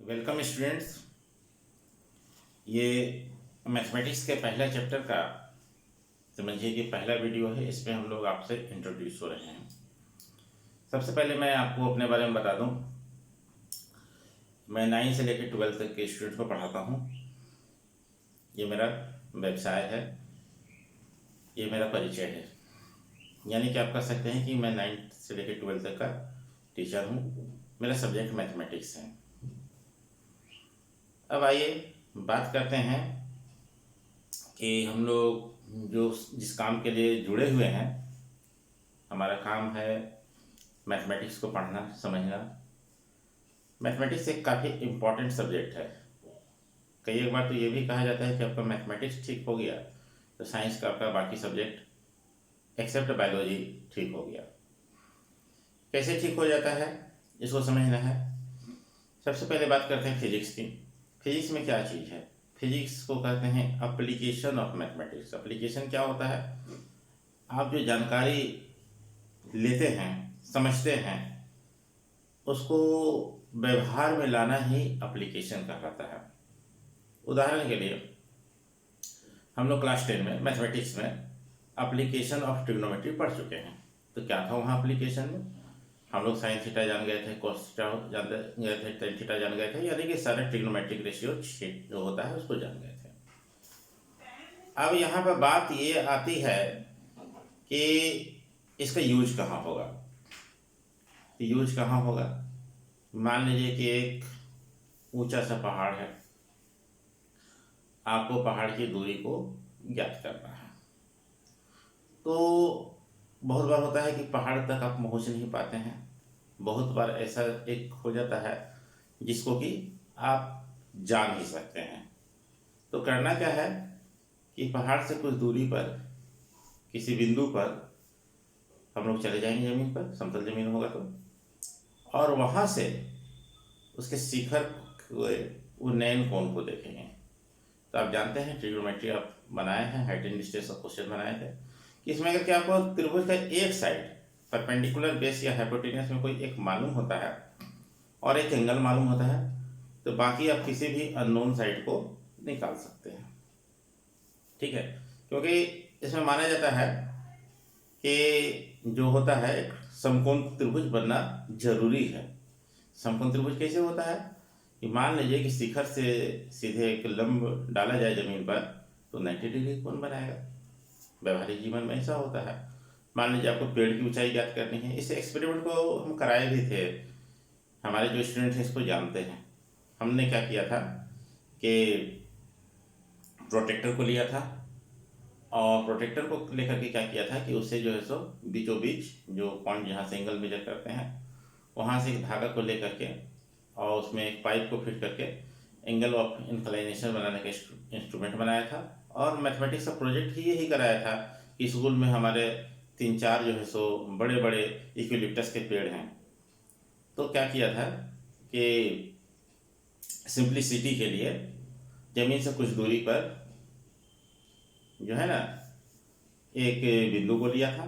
Welcome students. ये mathematics के पहला चैप्टर का समझिए कि पहला वीडियो है। इसमें हम लोग आपसे इंट्रोड्यूस हो रहे हैं। सबसे पहले मैं आपको अपने बारे में बता दूं, मैं 9 से लेकर 12 तक के स्टूडेंट्स को पढ़ाता हूं। ये मेरा व्यवसाय है, ये मेरा परिचय है। यानी कि आप कह सकते हैं कि मैं 9 से लेकर 12 तक का टीचर हूँ। मेरा सब्जेक्ट मैथमेटिक्स है। अब आइए बात करते हैं कि हम लोग जो जिस काम के लिए जुड़े हुए हैं, हमारा काम है मैथमेटिक्स को पढ़ना समझना। मैथमेटिक्स एक काफ़ी इम्पॉर्टेंट सब्जेक्ट है। कई एक बार तो ये भी कहा जाता है कि आपका मैथमेटिक्स ठीक हो गया तो साइंस का आपका बाकी सब्जेक्ट एक्सेप्ट बायोलॉजी ठीक हो गया। कैसे ठीक हो जाता है इसको समझना है। सबसे पहले बात करते हैं फिजिक्स की। फिजिक्स में क्या चीज़ है? फिजिक्स को कहते हैं एप्लीकेशन ऑफ मैथमेटिक्स। एप्लीकेशन क्या होता है? आप जो जानकारी लेते हैं, समझते हैं, उसको व्यवहार में लाना ही एप्लीकेशन कहलाता है। उदाहरण के लिए हम लोग क्लास 10 में मैथमेटिक्स में एप्लीकेशन ऑफ ट्रिग्नोमेट्री पढ़ चुके हैं। तो क्या था वहाँ एप्लीकेशन में? हम लोग साइन थीटा जान गए थे, कोस थीटा जान गए थे, टेन थीटा जान गए थे, यानी कि सारे ट्रिग्नोमेट्रिक रेशियो जो होता है उसको जान गए थे। अब यहाँ पर बात ये आती है कि इसका यूज कहाँ होगा। यूज कहाँ होगा? मान लीजिए कि एक ऊंचा सा पहाड़ है, आपको पहाड़ की दूरी को ज्ञात करना है। तो बहुत बार होता है कि पहाड़ तक आप पहुंच नहीं पाते हैं। बहुत बार ऐसा एक हो जाता है जिसको कि आप जा नहीं सकते हैं। तो करना क्या है कि पहाड़ से कुछ दूरी पर किसी बिंदु पर हम लोग चले जाएंगे, ज़मीन पर, समतल ज़मीन होगा तो, और वहाँ से उसके शिखर वो नैन कोण को देखेंगे। तो आप जानते हैं ट्रिग्नोमेट्री आप बनाए हैं, हाइट एंड डिस्टेंस का क्वेश्चन बनाए थे कि इसमें अगर क्या आपको त्रिभुज का एक साइड परपेंडिकुलर बेस या हाइपोटेन्यूस में कोई एक मालूम होता है और एक एंगल मालूम होता है, तो बाकी आप किसी भी अननोन साइड को निकाल सकते हैं। ठीक है, क्योंकि इसमें माना जाता है कि जो होता है एक समकोण त्रिभुज बनना जरूरी है। समकोण त्रिभुज कैसे होता है कि मान लीजिए कि शिखर से सीधे एक लंब डाला जाए जमीन पर तो 90 डिग्री कोण बनाएगा। व्यवहारिक जीवन में ऐसा होता है। मान लीजिए आपको पेड़ की ऊंचाई ज्ञात करनी है। इस एक्सपेरिमेंट को हम कराए भी थे, हमारे जो स्टूडेंट हैं इसको जानते हैं। हमने क्या किया था कि प्रोटेक्टर को लिया था और प्रोटेक्टर को लेकर के क्या किया था कि उससे जो है सो बीचों बीच जो पॉइंट जहाँ से एंगल मेजर करते हैं वहाँ से एक धागा को लेकर के और उसमें एक पाइप को फिट करके एंगल ऑफ इंक्लाइनेशन बनाने का इंस्ट्रूमेंट बनाया था। और मैथमेटिक्स का प्रोजेक्ट ही यही कराया था कि स्कूल में हमारे 3-4 जो है सो बड़े बड़े इक्विलिप्टस के पेड़ हैं। तो क्या किया था कि सिंप्लिसिटी के लिए ज़मीन से कुछ दूरी पर जो है ना एक बिंदु को लिया था।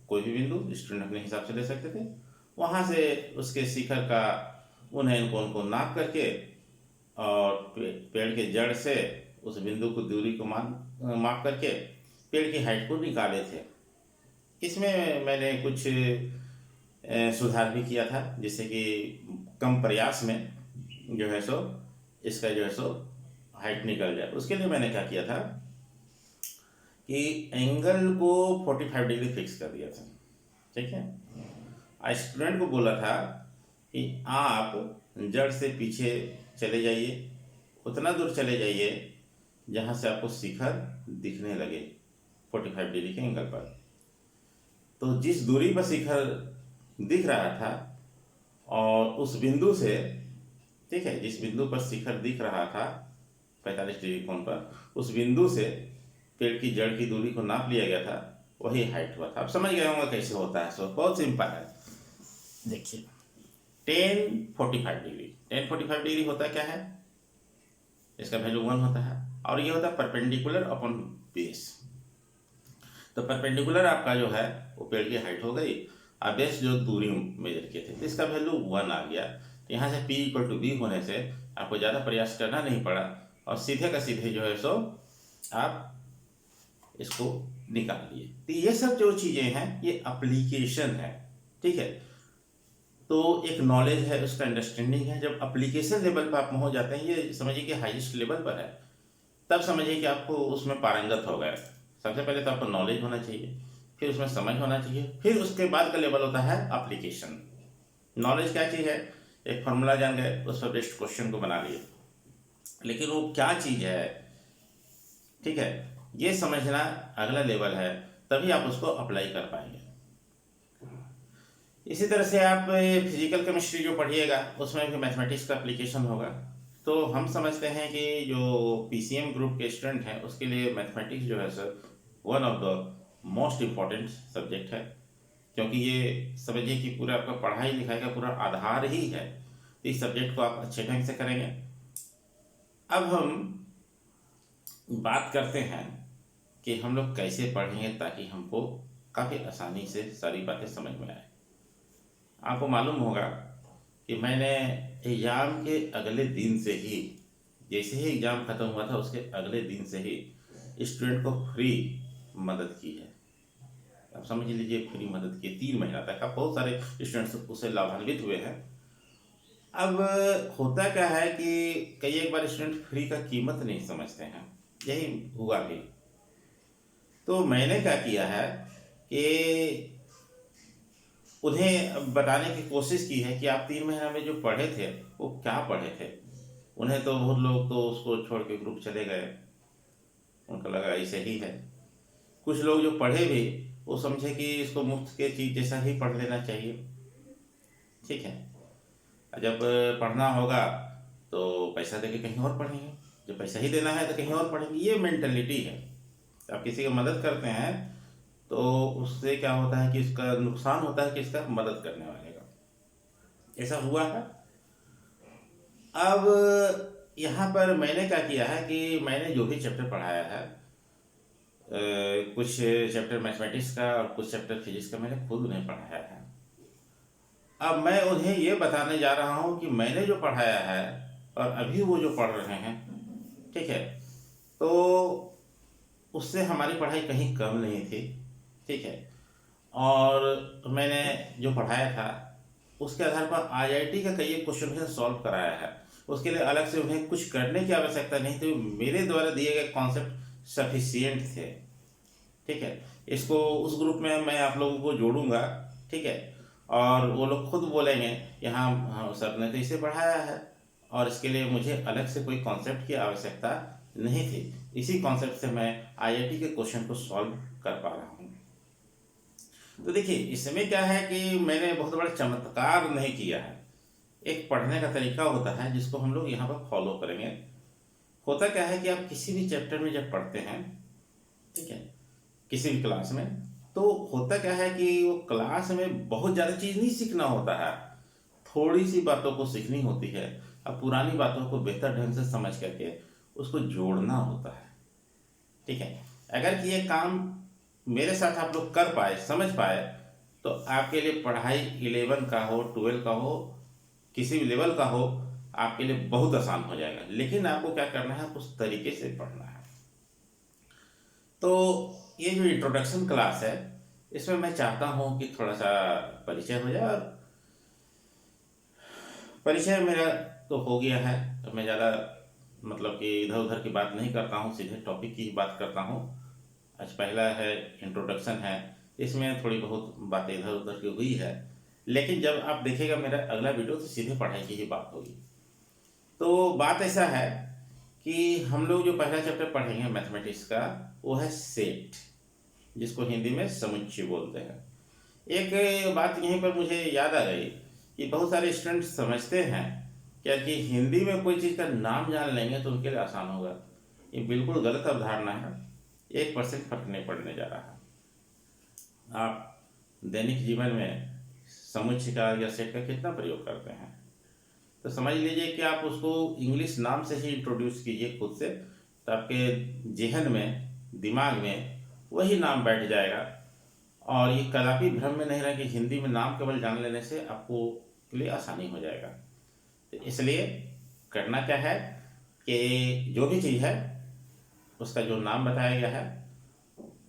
कोई भी बिंदु स्टूडेंट अपने हिसाब से ले सकते थे। वहाँ से उसके शिखर का उन्हें कोण को नाप करके और पेड़ के जड़ से उस बिंदु को दूरी को माप करके पेड़ की हाइट को निकाले थे। इसमें मैंने कुछ सुधार भी किया था जिससे कि कम प्रयास में जो है सो इसका जो है सो हाइट निकल जाए। उसके लिए मैंने क्या किया था कि एंगल को 45 डिग्री फिक्स कर दिया था। ठीक है, स्टूडेंट को बोला था कि आप जड़ से पीछे चले जाइए, उतना दूर चले जाइए जहाँ से आपको शिखर दिखने लगे 45 डिग्री के एंगल पर। तो जिस दूरी पर शिखर दिख रहा था और उस बिंदु से, ठीक है, जिस बिंदु पर शिखर दिख रहा था 45 डिग्री कोण पर, उस बिंदु से पेड़ की जड़ की दूरी को नाप लिया गया था, वही हाइट हुआ था। आप समझ गए होंगे कैसे होता है। सो बहुत सिंपल है। देखिए 10-45 डिग्री, 10-45 डिग्री होता क्या है? इसका वैल्यू 1 होता है और ये होता है परपेंडिकुलर अपॉन बेस। तो परपेंडिकुलर आपका जो है वो पेड़ की हाइट हो गई और बेस जो दूरी मेजर किए थे तो इसका वैल्यू 1 आ गया। तो यहाँ से P=B होने से आपको ज़्यादा प्रयास करना नहीं पड़ा और सीधे का सीधे जो है सो आप इसको निकाल लिए। तो ये सब जो चीज़ें हैं ये एप्लीकेशन है, ठीक है। तो एक नॉलेज है, उसका अंडरस्टैंडिंग है। जब एप्लीकेशन लेवल पर आप पहुँच जाते हैं, ये समझिए कि हाईएस्ट लेवल पर है, तब समझिए कि आपको उसमें पारंगत हो गए। सबसे पहले तो आपको नॉलेज होना चाहिए, फिर उसमें समझ होना चाहिए, फिर उसके बाद का लेवल होता है एप्लीकेशन। नॉलेज क्या चीज़ है, एक फार्मूला जान गए, उस पर बेस्ड क्वेश्चन को बना लिए, लेकिन वो क्या चीज़ है, ठीक है, ये समझना अगला लेवल है, तभी आप उसको अप्लाई कर पाएंगे। इसी तरह से आप फिजिकल केमिस्ट्री जो पढ़िएगा उसमें भी मैथमेटिक्स का एप्लीकेशन होगा। तो हम समझते हैं कि जो PCM ग्रुप के स्टूडेंट हैं उसके लिए मैथमेटिक्स जो है sir one of the most important subject है, क्योंकि ये समझिए कि पूरा आपका पढ़ाई लिखाई का पूरा आधार ही है। तो इस सब्जेक्ट को आप अच्छे ढंग से करेंगे। अब हम बात करते हैं कि हम लोग कैसे पढ़ेंगे ताकि हमको काफ़ी आसानी से सारी बातें समझ में आए। आपको मालूम होगा कि मैंने एग्ज़ाम के अगले दिन से ही, जैसे ही एग्ज़ाम ख़त्म हुआ था उसके अगले दिन से ही स्टूडेंट को फ्री मदद की है। आप समझ लीजिए फ्री मदद की 3 महीना तक। अब बहुत सारे स्टूडेंट्स उससे लाभान्वित हुए हैं। अब होता क्या है कि कई एक बार स्टूडेंट फ्री का कीमत नहीं समझते हैं, यही हुआ भी। तो मैंने क्या किया है कि उन्हें बताने की कोशिश की है कि आप 3 महीना में जो पढ़े थे वो क्या पढ़े थे। उन्हें तो बहुत लोग तो उसको छोड़ के ग्रुप चले गए, उनको लगा ऐसे ही है। कुछ लोग जो पढ़े भी वो समझे कि इसको मुफ्त के चीज़ जैसा ही पढ़ लेना चाहिए, ठीक है। जब पढ़ना होगा तो पैसा दे के कहीं और पढ़ेंगे, जब पैसा ही देना है तो कहीं और पढ़ेंगे। ये मेंटलिटी है। आप किसी की मदद करते हैं तो उससे क्या होता है कि इसका नुकसान होता है कि इसका मदद करने वाले का। ऐसा हुआ है। अब यहाँ पर मैंने क्या किया है कि मैंने जो भी चैप्टर पढ़ाया है, कुछ चैप्टर मैथमेटिक्स का और कुछ चैप्टर फिजिक्स का मैंने खुद उन्हें पढ़ाया है। अब मैं उन्हें ये बताने जा रहा हूँ कि मैंने जो पढ़ाया है और अभी वो जो पढ़ रहे हैं, ठीक है, तो उससे हमारी पढ़ाई कहीं कम नहीं थी, ठीक है। और मैंने जो पढ़ाया था उसके आधार पर IIT का कई क्वेश्चन सॉल्व कराया है। उसके लिए अलग से उन्हें कुछ करने की आवश्यकता नहीं थी। मेरे द्वारा दिए गए कॉन्सेप्ट सफिशिएंट थे, ठीक है। इसको उस ग्रुप में मैं आप लोगों को जोड़ूंगा, ठीक है, और वो लोग खुद बोलेंगे यहाँ हाँ सर ने तो इसे पढ़ाया है और इसके लिए मुझे अलग से कोई कॉन्सेप्ट की आवश्यकता नहीं थी। इसी कॉन्सेप्ट से मैं IIT के क्वेश्चन को सॉल्व कर पा रहा हूँ। तो देखिए इसमें क्या है कि मैंने बहुत बड़ा चमत्कार नहीं किया है। एक पढ़ने का तरीका होता है जिसको हम लोग यहाँ पर फॉलो करेंगे। होता क्या है कि आप किसी भी चैप्टर में जब पढ़ते हैं, ठीक है, किसी भी क्लास में, तो होता क्या है कि वो क्लास में बहुत ज़्यादा चीज़ नहीं सीखना होता है, थोड़ी सी बातों को सीखनी होती है। अब पुरानी बातों को बेहतर ढंग से समझ करके उसको जोड़ना होता है, ठीक है। अगर कि ये काम मेरे साथ आप लोग कर पाए, समझ पाए, तो आपके लिए पढ़ाई 11 का हो 12 का हो किसी भी लेवल का हो आपके लिए बहुत आसान हो जाएगा। लेकिन आपको क्या करना है, उस तरीके से पढ़ना है। तो ये जो इंट्रोडक्शन क्लास है इसमें मैं चाहता हूँ कि थोड़ा सा परिचय हो जाए। और परिचय मेरा तो हो गया है, तो मैं ज़्यादा मतलब कि इधर उधर की बात नहीं करता हूँ, सीधे टॉपिक की ही बात करता हूँ। आज पहला है इंट्रोडक्शन है, इसमें थोड़ी बहुत बातें इधर उधर की हुई है, लेकिन जब आप देखिएगा मेरा अगला वीडियो तो सीधे पढ़ाई की ही बात होगी। तो बात ऐसा है कि हम लोग जो पहला चैप्टर पढ़ेंगे मैथमेटिक्स का वो है सेट, जिसको हिंदी में समुच्चय बोलते हैं। एक बात यहीं पर मुझे याद आ गई कि बहुत सारे स्टूडेंट समझते हैं क्या कि हिंदी में कोई चीज़ का नाम जान लेंगे तो उनके लिए आसान होगा। ये बिल्कुल गलत अवधारणा है। 1% फर्क नहीं पड़ने जा रहा है। आप दैनिक जीवन में समुच्चय का या सेट का कितना प्रयोग करते हैं, तो समझ लीजिए कि आप उसको इंग्लिश नाम से ही इंट्रोड्यूस कीजिए खुद से, तो आपके जहन में, दिमाग में वही नाम बैठ जाएगा। और ये कदापि भ्रम में नहीं रहा कि हिंदी में नाम केवल जान लेने से आपको के लिए आसानी हो जाएगा। तो इसलिए करना क्या है कि जो भी चीज़ है उसका जो नाम बताया गया है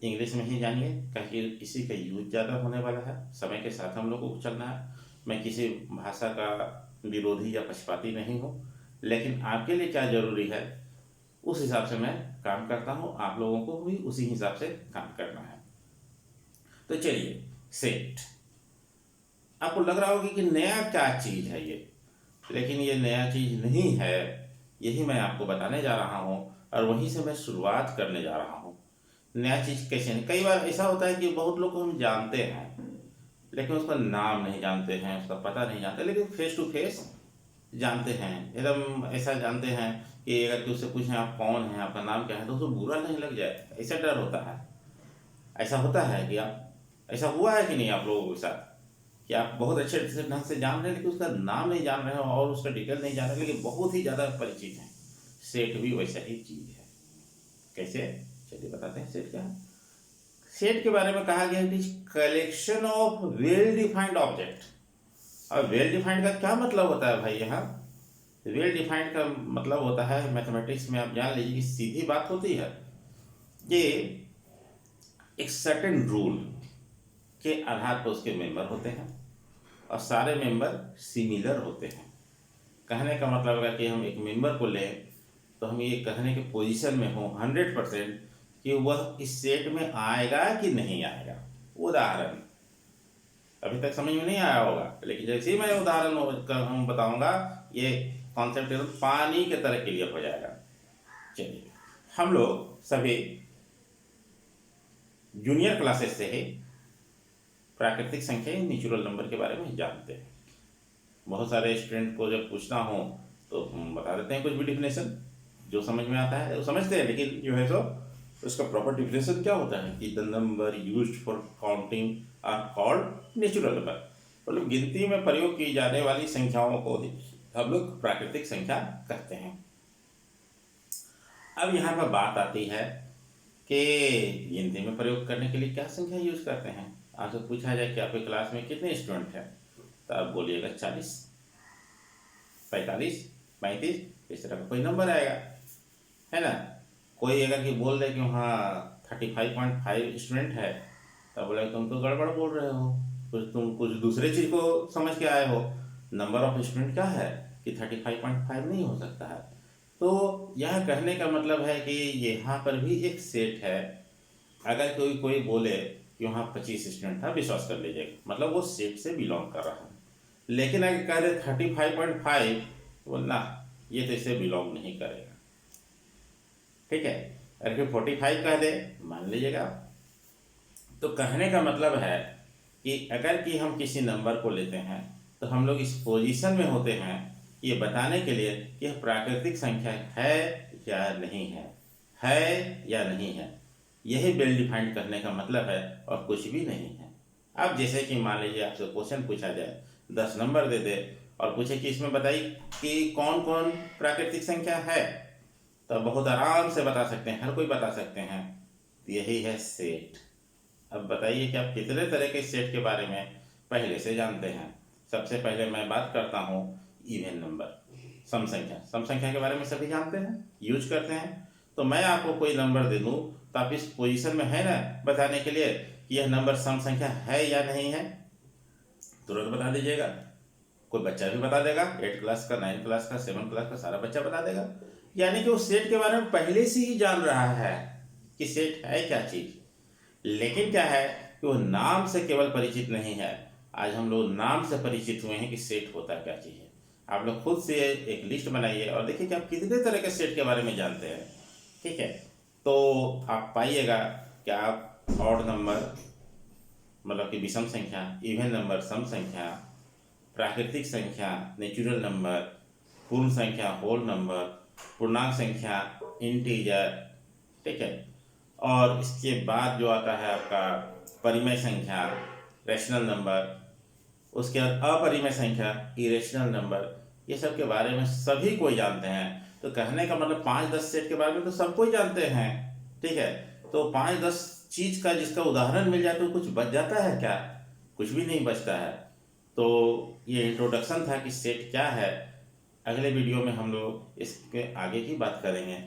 इंग्लिश में ही जानिए, क्योंकि इसी का यूज ज़्यादा होने वाला है। समय के साथ हम लोग को चलना है। मैं किसी भाषा का विरोधी या पक्षपाती नहीं हूँ, लेकिन आपके लिए क्या ज़रूरी है उस हिसाब से मैं काम करता हूँ, आप लोगों को भी उसी हिसाब से काम करना है। तो चलिए, सेट आपको लग रहा होगा कि नया क्या चीज़ है ये, लेकिन ये नया चीज़ नहीं है। यही मैं आपको बताने जा रहा हूँ और वहीं से मैं शुरुआत करने जा रहा हूँ। नया चीज़ कैसे नहीं, कई बार ऐसा होता है कि बहुत लोग को हम जानते हैं लेकिन उसका नाम नहीं जानते हैं, उसका पता नहीं जानते, लेकिन फेस टू फेस जानते हैं, एकदम ऐसा जानते हैं कि अगर कि उससे पूछें आप कौन हैं, आपका नाम क्या है, तो उसको बुरा नहीं लग जाए, ऐसा डर होता है। ऐसा होता है कि आप, ऐसा हुआ है कि नहीं आप लोगों के साथ कि आप बहुत अच्छे ढंग से जान रहे हैं लेकिन उसका नाम नहीं जान रहे हो और उसका डिटेल नहीं जान रहे, लेकिन बहुत ही ज़्यादा परिचित हैं। सेट भी वैसा ही चीज़ है। कैसे, चलिए बताते हैं सेट क्या है। सेट के बारे में कहा गया है, it is collection of well defined object. अब वेल डिफाइंड का क्या मतलब होता है भाई? यहाँ वेल डिफाइंड का मतलब होता है, मैथमेटिक्स में आप जान लीजिए कि सीधी बात होती है कि एक सर्टेन रूल के आधार पर उसके मेंबर होते हैं और सारे मेंबर सिमिलर होते हैं। कहने का मतलब है कि हम एक मेंबर को लें तो हम ये कहने के पोजीशन में हो 100% कि वह इस सेट में आएगा कि नहीं आएगा। उदाहरण अभी तक समझ में नहीं आया होगा, लेकिन जैसे ही मैं उदाहरण बताऊंगा ये कॉन्सेप्ट एकदम पानी के तरह क्लियर हो जाएगा। चलिए, हम लोग सभी जूनियर क्लासेस से ही प्राकृतिक संख्या नेचुरल नंबर के बारे में जानते हैं। बहुत सारे स्टूडेंट को जब पूछना हो तो हम बता देते हैं कुछ भी डिफिनेशन, जो समझ में आता है वो समझते हैं, लेकिन जो है सो उसका प्रॉपर डिफिनेशन क्या होता है कि the number used for counting are called natural number. मतलब गिनती में प्रयोग की जाने वाली संख्याओं को ही हम लोग प्राकृतिक संख्या कहते हैं। अब यहाँ पर बात आती है कि गिनती में प्रयोग करने के लिए क्या संख्या यूज करते हैं। आपसे पूछा जाए कि आपके क्लास में कितने स्टूडेंट हैं, तो आप बोलिएगा 40, 45, 35, इस तरह का कोई नंबर आएगा, है ना। कोई अगर कि बोल दे कि वहाँ 35.5 स्टूडेंट है, तो बोले तुम तो गड़बड़ बोल रहे हो, तुम कुछ दूसरे चीज़ को समझ के आए हो। नंबर ऑफ स्टूडेंट क्या है कि 35.5 नहीं हो सकता है। तो यह कहने का मतलब है कि यहाँ पर भी एक सेट है। अगर कोई बोले कि वहाँ 25 स्टूडेंट था, विश्वास कर लीजिएगा, मतलब वो सेट से बिलोंग कर रहा है। लेकिन अगर कह दे 35.5, बोलना ये तो इससे बिलोंग नहीं करेगा, ठीक है। अगर 45 कह दे, मान लीजिएगा। तो कहने का मतलब है कि अगर कि हम किसी नंबर को लेते हैं तो हम लोग इस पोजीशन में होते हैं ये बताने के लिए कि यह प्राकृतिक संख्या है या नहीं है या नहीं है। यही वेल डिफाइंड करने का मतलब है और कुछ भी नहीं है। अब जैसे कि मान लीजिए आपसे क्वेश्चन पूछा जाए, 10 नंबर दे दे और पूछे कि इसमें बताइए कि कौन कौन प्राकृतिक संख्या है, तो बहुत आराम से बता सकते हैं, हर कोई बता सकते हैं। यही है सेट। अब बताइए कि आप कितने तरह के सेट के बारे में पहले से जानते हैं। सबसे पहले मैं बात करता हूँ इवन नंबर, सम संख्या। सम संख्या के बारे में सभी जानते हैं, यूज करते हैं। तो मैं आपको कोई नंबर दे दूँ तो आप इस पोजीशन में है ना बताने के लिए कि यह नंबर सम संख्या है या नहीं है, तुरंत बता दीजिएगा। कोई बच्चा भी बता देगा, 8 क्लास का, 9 क्लास का, 7 क्लास का सारा बच्चा बता देगा। यानी कि वो सेट के बारे में पहले से ही जान रहा है कि सेट है क्या चीज़। लेकिन क्या है कि वो नाम से केवल परिचित नहीं है। आज हम लोग नाम से परिचित हुए हैं कि सेट होता क्या चीज़ है। आप लोग खुद से एक लिस्ट बनाइए और देखिए कि आप कितने तरह के सेट के बारे में जानते हैं, ठीक है। तो आप पाइएगा कि आप ऑड नंबर मतलब कि विषम संख्या, इवन नंबर सम संख्या, प्राकृतिक संख्या नेचुरल नंबर, पूर्ण संख्या होल नंबर, पूर्णांक संख्या इंटीजर, ठीक है। और इसके बाद जो आता है आपका परिमेय संख्या रैशनल नंबर, उसके बाद अपरिमेय संख्या इरेशनल नंबर, ये सब के बारे में सभी कोई जानते हैं। तो कहने का मतलब 5-10 सेट के बारे में तो सब कोई जानते हैं, ठीक है। तो 5-10 चीज़ का जिसका उदाहरण मिल जाए तो कुछ बच जाता है क्या? कुछ भी नहीं बचता है। तो ये इंट्रोडक्शन था कि सेट क्या है। अगले वीडियो में हम लोग इसके आगे की बात करेंगे।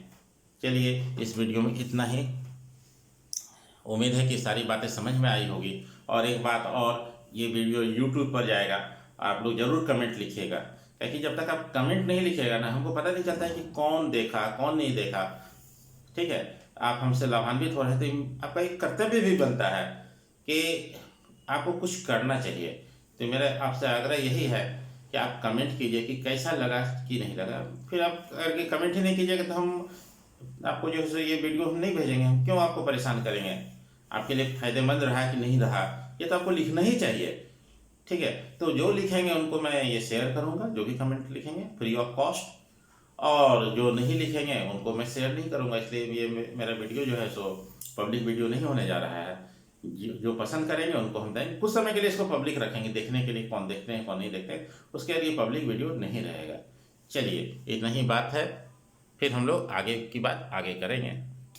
चलिए, इस वीडियो में इतना ही। उम्मीद है कि सारी बातें समझ में आई होगी। और एक बात और, ये वीडियो यूट्यूब पर जाएगा, आप लोग ज़रूर कमेंट लिखिएगा, क्योंकि जब तक आप कमेंट नहीं लिखिएगा ना, हमको पता नहीं चलता है कि कौन देखा कौन नहीं देखा। ठीक है, आप हमसे लाभान्वित हो रहे तो आपका एक कर्तव्य भी बनता है कि आपको कुछ करना चाहिए। तो मेरा आपसे आग्रह यही है कि आप कमेंट कीजिए कि कैसा लगा कि नहीं लगा। फिर आप अगर कमेंट ही नहीं कीजिएगा तो हम आपको जो है ये वीडियो हम नहीं भेजेंगे। हम क्यों आपको परेशान करेंगे? आपके लिए फ़ायदेमंद रहा कि नहीं रहा, ये तो आपको लिखना ही चाहिए। ठीक है, तो जो लिखेंगे उनको मैं ये शेयर करूँगा, जो भी कमेंट लिखेंगे फ्री ऑफ कॉस्ट। और जो नहीं लिखेंगे उनको मैं शेयर नहीं करूँगा। इसलिए ये मेरा वीडियो जो है सो पब्लिक वीडियो नहीं होने जा रहा है। जो पसंद करेंगे उनको हम देंगे। कुछ समय के लिए इसको पब्लिक रखेंगे, देखने के लिए, कौन देखते हैं कौन नहीं देखते हैं, उसके लिए पब्लिक वीडियो नहीं रहेगा। चलिए, इतना ही बात है, फिर हम लोग आगे की बात आगे करेंगे।